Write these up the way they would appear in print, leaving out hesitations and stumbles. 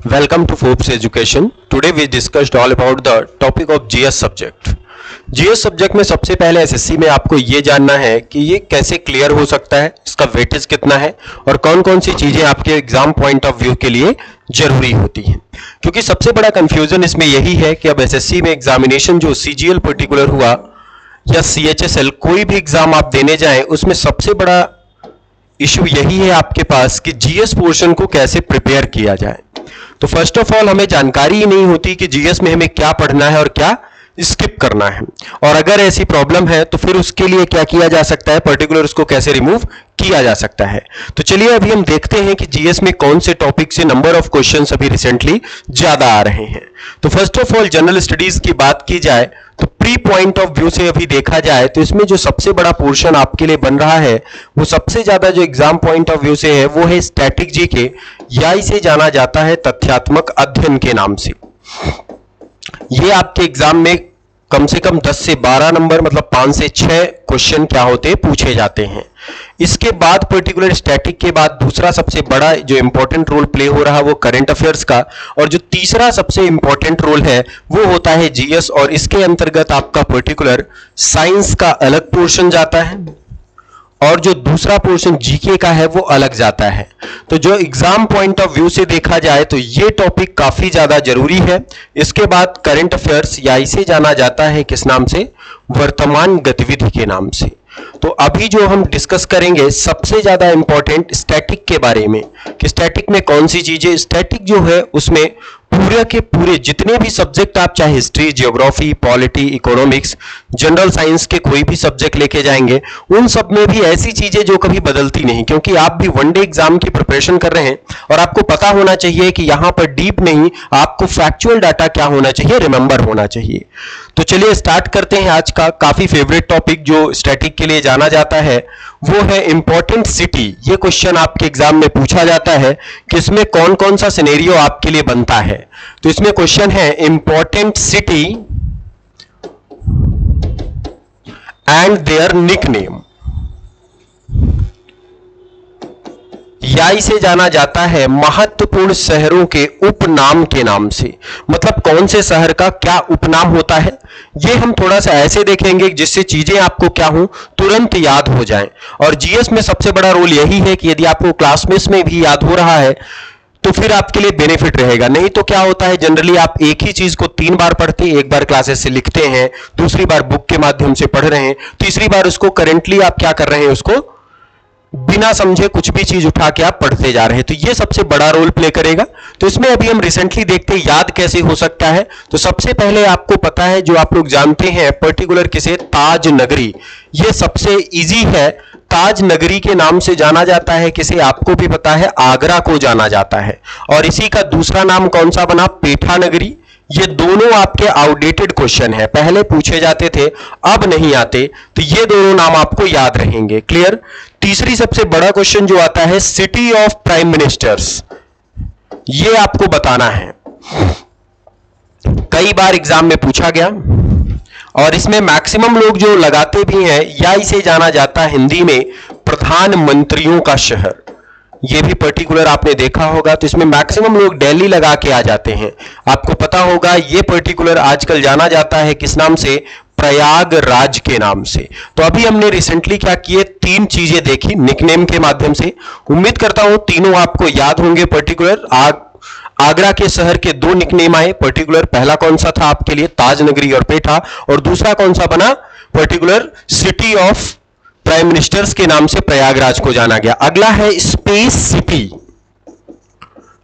Welcome to Forbes Education. Today we discussed all about the topic of GS subject. GS subject में सबसे पहले SSC में आपको ये जानना है कि ये कैसे क्लियर हो सकता है, इसका वेटेज कितना है और कौन कौन सी चीजें आपके एग्जाम पॉइंट ऑफ व्यू के लिए जरूरी होती हैं। क्योंकि सबसे बड़ा कंफ्यूजन इसमें यही है कि अब एसएससी में एग्जामिनेशन जो सीजीएल पर्टिकुलर हुआ या सीएचएसएल कोई भी एग्जाम आप देने जाएं, उसमें सबसे बड़ा इशू यही है आपके पास कि जीएस पोर्शन को कैसे प्रिपेयर किया जाए। तो फर्स्ट ऑफ ऑल हमें जानकारी ही नहीं होती कि जीएस में हमें क्या पढ़ना है और क्या स्किप करना है, और अगर ऐसी प्रॉब्लम है तो फिर उसके लिए क्या किया जा सकता है, पर्टिकुलर उसको कैसे रिमूव किया जा सकता है। तो चलिए अभी हम देखते हैं कि जीएस में कौन से टॉपिक से नंबर ऑफ क्वेश्चंस अभी रिसेंटली ज्यादा आ रहे हैं। तो first of all general studies की बात की जाए तो प्री पॉइंट ऑफ व्यू से अभी देखा जाए तो इसमें जो सबसे बड़ा पोर्शन आपके लिए बन रहा है वो सबसे ज्यादा जो एग्जाम पॉइंट ऑफ व्यू से है वो है स्टैटिक जीके, या इसे जाना जाता है तथ्यात्मक अध्ययन के नाम से। ये आपके एग्जाम में कम से कम 10 से 12 नंबर मतलब 5 से 6 क्वेश्चन क्या होते हैं, पूछे जाते हैं। इसके बाद पर्टिकुलर स्टैटिक के बाद दूसरा सबसे बड़ा जो इंपॉर्टेंट रोल प्ले हो रहा है वो करंट अफेयर्स का, और जो तीसरा सबसे इंपॉर्टेंट रोल है वो होता है जीएस, और इसके अंतर्गत आपका पर्टिकुलर साइंस का अलग पोर्शन जाता है और जो दूसरा पोर्शन जीके का है वो अलग जाता है। तो जो एग्जाम पॉइंट ऑफ व्यू से देखा जाए तो ये टॉपिक काफी ज्यादा जरूरी है। इसके बाद करंट अफेयर्स, या इसे जाना जाता है किस नाम से, वर्तमान गतिविधि के नाम से। तो अभी जो हम डिस्कस करेंगे सबसे ज्यादा इंपॉर्टेंट स्टैटिक के बारे में, कि स्टैटिक में कौन सी चीजें, स्टैटिक जो है उसमें पूरे के पूरे जितने भी सब्जेक्ट आप चाहे history, geography, polity, economics, general science के कोई भी सब्जेक्ट लेके जाएंगे, उन सब में भी ऐसी चीजें जो कभी बदलती नहीं, क्योंकि आप भी वनडे एग्जाम की प्रिपरेशन कर रहे हैं और आपको पता होना चाहिए कि यहां पर डीप नहीं, आपको फैक्चुअल डाटा क्या होना चाहिए, रिमेंबर होना चाहिए। तो चलिए स्टार्ट करते हैं आज का काफी फेवरेट टॉपिक जो स्टैटिक के लिए जाना जाता है, वो है इंपॉर्टेंट सिटी। ये क्वेश्चन आपके एग्जाम में पूछा जाता है कि इसमें कौन कौन सा सिनेरियो आपके लिए बनता है। तो इसमें क्वेश्चन है important city and their nickname, या इसे जाना जाता है महत्वपूर्ण शहरों के उपनाम के नाम से। मतलब कौन से शहर का क्या उपनाम होता है, ये हम थोड़ा सा ऐसे देखेंगे जिससे चीजें आपको क्या हो, तुरंत याद हो जाएं। और जीएस में सबसे बड़ा रोल यही है कि यदि आपको क्लासमेट्स में भी याद हो रहा है तो फिर आपके लिए बेनिफिट रहेगा। नहीं तो क्या होता है, जनरली आप एक ही चीज को 3 बार पढ़ते हैं, एक बार क्लासेस से लिखते हैं, दूसरी बार बुक के माध्यम से पढ़ रहे हैं, तीसरी बार उसको करेंटली आप क्या कर रहे हैं, उसको बिना समझे कुछ भी चीज उठा के आप पढ़ते जा रहे हैं। तो ये सबसे बड़ा रोल प्ले करेगा। तो इसमें अभी हम रिसेंटली देखते हैं याद कैसे हो सकता है। तो सबसे पहले आपको पता है, जो आप लोग जानते हैं पर्टिकुलर किसे, ताज नगरी, ये सबसे इजी है। ताज नगरी के नाम से जाना जाता है किसे, आपको भी पता है, आगरा को जाना जाता है। और इसी का दूसरा नाम कौन सा बना, पेठा नगरी। ये दोनों आपके आउटडेटेड क्वेश्चन है, पहले पूछे जाते थे अब नहीं आते, तो ये दोनों नाम आपको याद रहेंगे। क्लियर। तीसरी सबसे बड़ा क्वेश्चन जो आता है सिटी ऑफ प्राइम मिनिस्टर्स, ये आपको बताना है, कई बार एग्जाम में पूछा गया और इसमें मैक्सिमम लोग जो लगाते भी हैं, या इसे जाना जाता है हिंदी में प्रधानमंत्रियों का शहर। ये भी पर्टिकुलर आपने देखा होगा। तो इसमें मैक्सिमम लोग दिल्ली लगा के आ जाते हैं। आपको पता होगा ये पर्टिकुलर आजकल जाना जाता है किस नाम से, प्रयागराज के नाम से। तो अभी हमने रिसेंटली क्या किए, 3 चीजें देखी निकनेम के माध्यम से। उम्मीद करता हूं तीनों आपको याद होंगे। पर्टिकुलर आगरा के शहर के 2 निकनेम आए पर्टिकुलर, पहला कौन सा था आपके लिए, ताज नगरी और पेठा, और दूसरा कौन सा बना, particular city of prime ministers के नाम से प्रयागराज को जाना गया। अगला है स्पेस सिटी,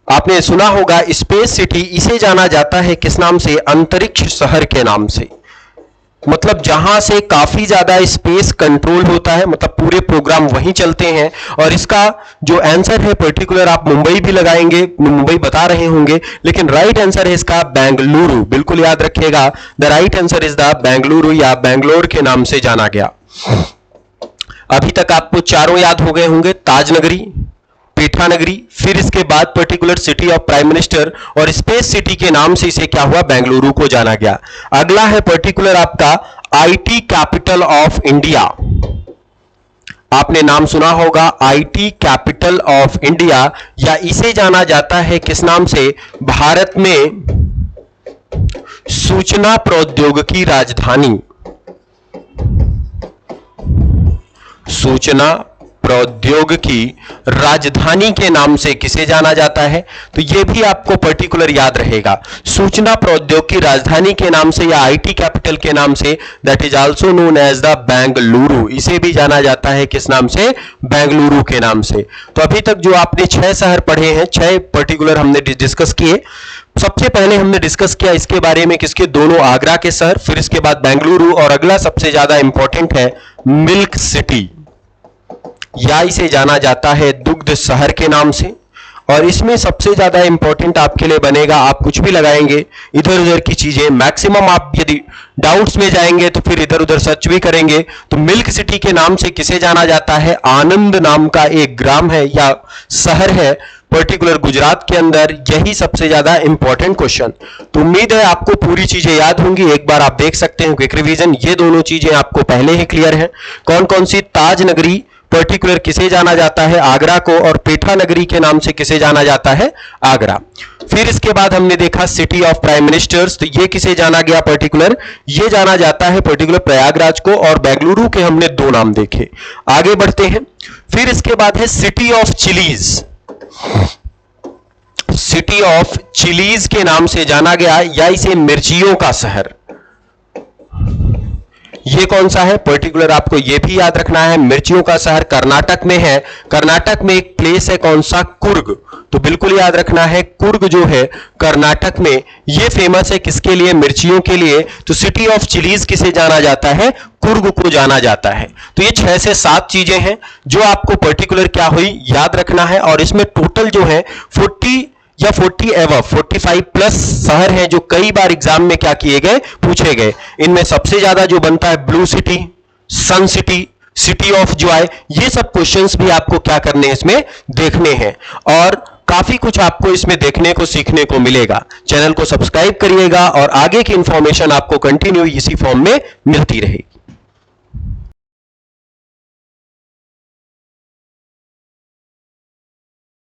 आपने सुना होगा स्पेस सिटी, इसे जाना जाता है किस नाम से, अंतरिक्ष शहर के नाम से। मतलब जहां से काफी ज्यादा स्पेस कंट्रोल होता है, मतलब पूरे प्रोग्राम वहीं चलते हैं। और इसका जो आंसर है पर्टिकुलर आप मुंबई भी लगाएंगे, मुंबई बता रहे होंगे, लेकिन राइट आंसर है इसका बेंगलुरु। बिल्कुल याद रखिएगा, the right answer is the Bengaluru, या बेंगलोर के नाम से जाना गया। अभी तक आपको चारों याद हो गए होंगे, ताज नगरी, पेठा नगरी, फिर इसके बाद particular city of prime minister, और स्पेस सिटी के नाम से इसे क्या हुआ, बेंगलुरु को जाना गया। अगला है पर्टिकुलर आपका आईटी कैपिटल ऑफ इंडिया। आपने नाम सुना होगा आईटी कैपिटल ऑफ इंडिया, या इसे जाना जाता है किस नाम से, भारत में सूचना प्रौद्योगिकी राजधानी, सूचना प्रौद्योगिकी राजधानी के नाम से किसे जाना जाता है। तो यह भी आपको पर्टिकुलर याद रहेगा, सूचना प्रौद्योगिकी राजधानी के नाम से या आईटी कैपिटल के नाम से, that is also known as the Bengaluru, इसे भी जाना जाता है किस नाम से, बेंगलुरु के नाम से। तो अभी तक जो आपने 6 शहर पढ़े हैं, 6 पर्टिकुलर हमने डिस्कस किए। सबसे पहले हमने डिस्कस किया इसके बारे में किसके, दोनों आगरा के शहर, फिर इसके बाद बेंगलुरु, और अगला सबसे ज्यादा इंपॉर्टेंट है मिल्क सिटी, या इसे जाना जाता है दुग्ध शहर के नाम से। और इसमें सबसे ज्यादा इंपॉर्टेंट आपके लिए बनेगा, आप कुछ भी लगाएंगे इधर उधर की चीजें, मैक्सिमम आप यदि डाउट्स में जाएंगे तो फिर इधर उधर सर्च भी करेंगे। तो मिल्क सिटी के नाम से किसे जाना जाता है, आनंद नाम का एक ग्राम है या शहर है पर्टिकुलर गुजरात के अंदर, यही सबसे ज्यादा इंपॉर्टेंट क्वेश्चन। तो उम्मीद है आपको पूरी चीजें याद होंगी, एक बार आप देख सकते हैं क्विक रिवीजन, ये दोनों चीजें आपको पहले ही क्लियर है। कौन कौन सी, ताज नगरी पर्टिकुलर किसे जाना जाता है, आगरा को, और पेठा नगरी के नाम से किसे जाना जाता है, आगरा। फिर इसके बाद हमने देखा सिटी ऑफ प्राइम मिनिस्टर्स, तो ये किसे जाना गया पर्टिकुलर, ये जाना जाता है पर्टिकुलर प्रयागराज को, और बेंगलुरु के हमने 2 नाम देखे। आगे बढ़ते हैं। फिर इसके बाद है city of chillies, city of chillies के नाम से जाना गया, या इसे मिर्चियों का शहर, ये कौन सा है पर्टिकुलर, आपको ये भी याद रखना है, मिर्चियों का शहर कर्नाटक में है। कर्नाटक में एक प्लेस है कौन सा, कुर्ग, तो बिल्कुल याद रखना है, कुर्ग जो है कर्नाटक में, ये फेमस है किसके लिए, मिर्चियों के लिए। तो सिटी ऑफ चिलीज किसे जाना जाता है, कुर्ग को जाना जाता है। तो ये 6 से 7 चीजें हैं जो आपको पर्टिकुलर क्या हुई, याद रखना है। और इसमें टोटल जो है 40 या 40 एवं 45 प्लस शहर हैं जो कई बार एग्जाम में क्या किए गए, पूछे गए। इनमें सबसे ज्यादा जो बनता है blue city, sun city, city of joy, ये सब क्वेश्चंस भी आपको क्या करने हैं, इसमें देखने हैं। और काफी कुछ आपको इसमें देखने को सीखने को मिलेगा। चैनल को सब्सक्राइब करिएगा और आगे की इंफॉर्मेशन आपको कंटिन्यू इसी फॉर्म में मिलती रहे।